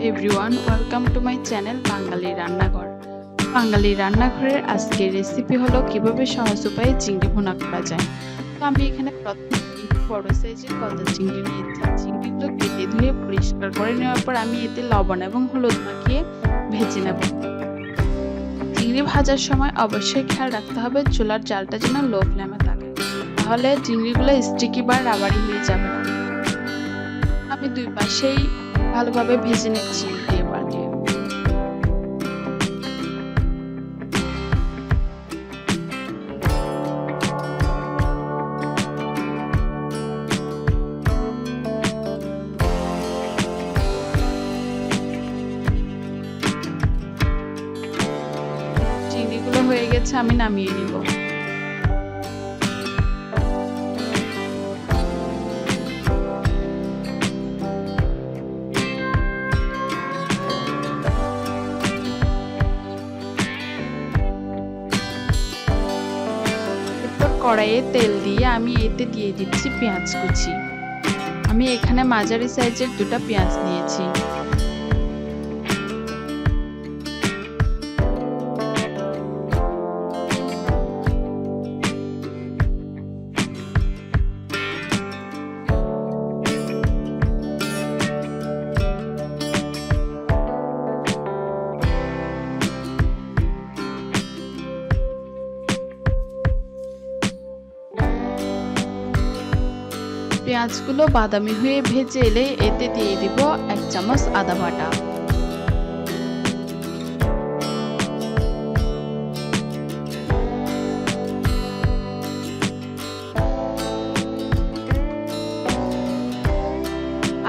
Everyone, welcome to my channel Bangali Rannaghar. বাঙালি রান্নাঘরের আজকের রেসিপি হলো কিভাবে সহজ উপায়ে চিংড়ি ভুনা করা যায়। তো আমি এখানে প্রথমে বড় সাইজের গলদা চিংড়ি নিয়েছি। চিংড়িগুলো কেটে ধুয়ে পরিষ্কার করে নেওয়ার পর আমি এতে লবণ এবং হলুদ মাখিয়ে ভেজে নেব। চিংড়ি ভাজার সময় অবশ্যই খেয়াল রাখতে হবে চুলার জালটা যেন লো ফ্লেমে থাকে, তাহলে চিংড়িগুলো স্টিকি বা রাবারি হয়ে যাবে না। আমি দুই পাশেই ভালোভাবে ভেজে নিচ্ছি উল্টিয়ে পাল্টিয়ে। চিংড়িগুলো হয়ে গেছে, আমি নামিয়ে নিব। কড়াইয়ে তেল দিয়ে আমি এতে দিয়ে দিচ্ছি পেঁয়াজ কুচি। আমি এখানে মাঝারি সাইজের দুটো পেঁয়াজ নিয়েছি। পেঁয়াজগুলো বাদামি হয়ে ভেজে এলে এতে দিয়ে দিব 1 চামচ আদা বাটা।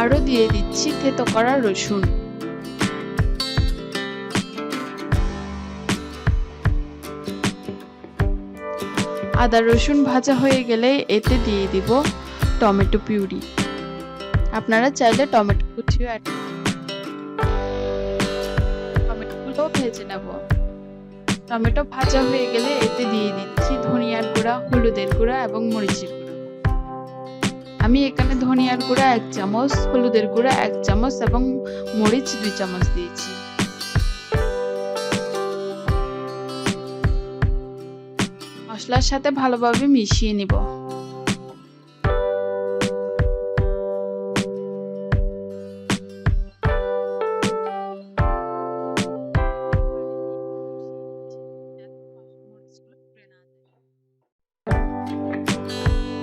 আরো দিয়ে দিচ্ছি থেতো করা রসুন। আদা রসুন ভাজা হয়ে গেলে এতে দিয়ে দিব টমেটো পিউরি। আপনারা চাইলে টমেটো কুচিও অ্যাড করতে পারেন। টমেটোগুলো ভেজে নেব। টমেটো ভাজা হয়ে গেলে এতে দিয়ে দিচ্ছি ধনিয়ার গুঁড়া, হলুদের গুঁড়া এবং মরিচের গুঁড়া। আমি এখানে ধনিয়ার গুঁড়া 1 চামচ, হলুদের গুঁড়া 1 চামচ এবং মরিচ 2 চামচ দিয়েছি। মশলার সাথে ভালোভাবে মিশিয়ে নিব।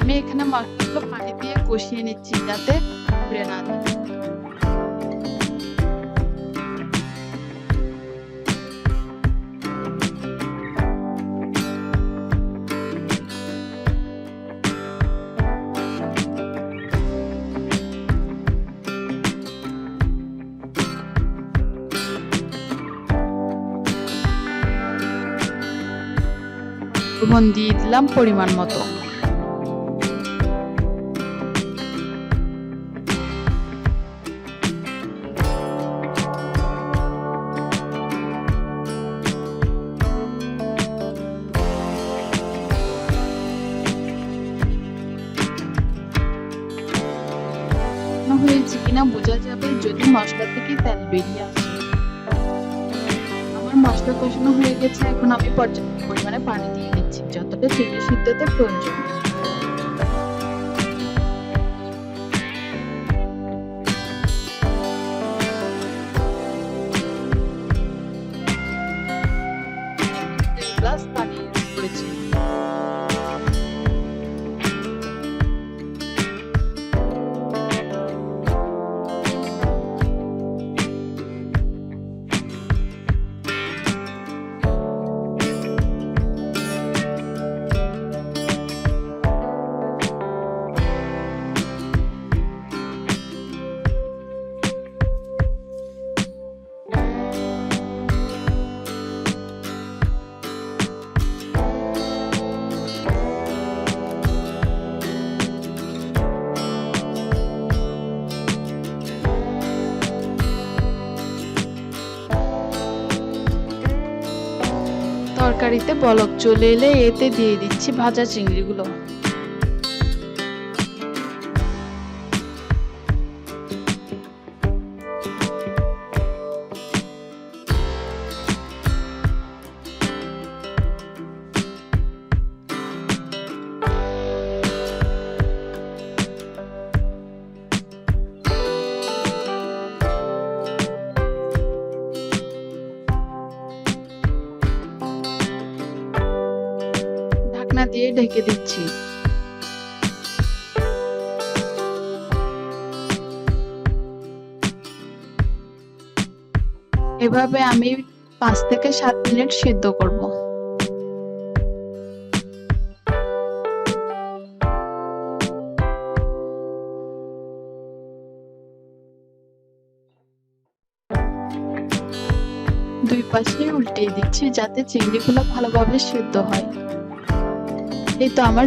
আমি এখানে মশলাগুলো পানি দিয়ে কষিয়ে নিচ্ছি যাতে পুড়ে না যায়। লবণ দিয়ে দিলাম পরিমাণ মতো। হয়েছে কিনা বোঝা যাবে যদি মশলা থেকে তেল বেরিয়ে আসে। আমার মশলা কষানো হয়ে গেছে, এখন আমি পর্যাপ্ত পরিমাণে পানি দিয়ে দিচ্ছি যতটা চিংড়ি সিদ্ধতে প্রয়োজন। গ্লাস পানি করেছি। তরকারিতে বলক চলে এলে এতে দিয়ে দিচ্ছি ভাজা চিংড়িগুলো। দিয়ে ঢেকে দিচ্ছি। এভাবে আমি 5 থেকে 7 মিনিট সিদ্ধ করব। দুই পাশে উল্টিয়ে দিচ্ছি যাতে চিংড়িগুলো ভালোভাবে সিদ্ধ হয়। এই তো আমার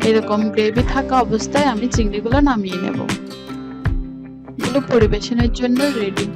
এরকম গ্রেভি থাকা অবস্থায় আমি চিংড়িগুলো নামিয়ে নেব। এগুলো পরিবেশনের জন্য রেডি।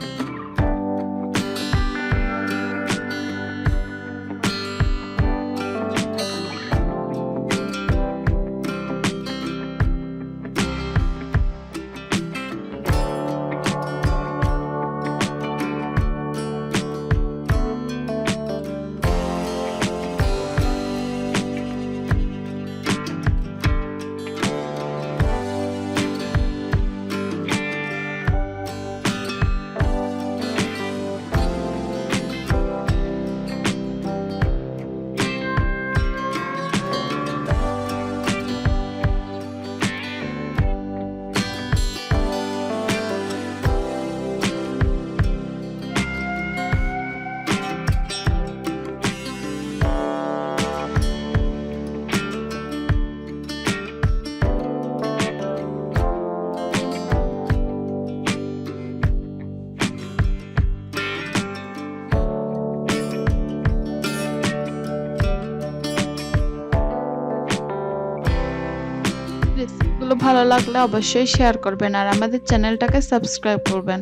রেসিপিগুলো ভালো লাগলে অবশ্যই শেয়ার করবেন আর আমাদের চ্যানেলটাকে সাবস্ক্রাইব করবেন।